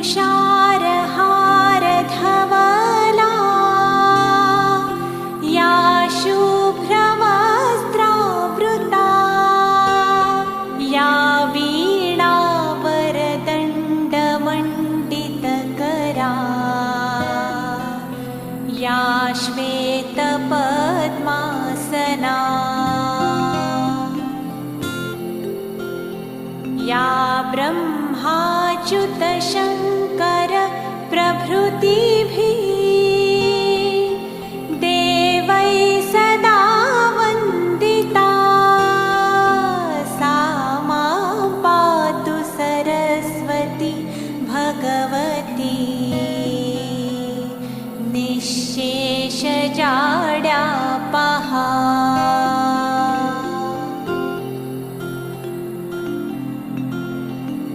तुषारहारधवला या शुभ्रवस्त्रावृता या वीणावरदण्डमण्डितकरा या श्वेतपद्मासना या ब्रह्माच्युतशङ्कर प्रभृति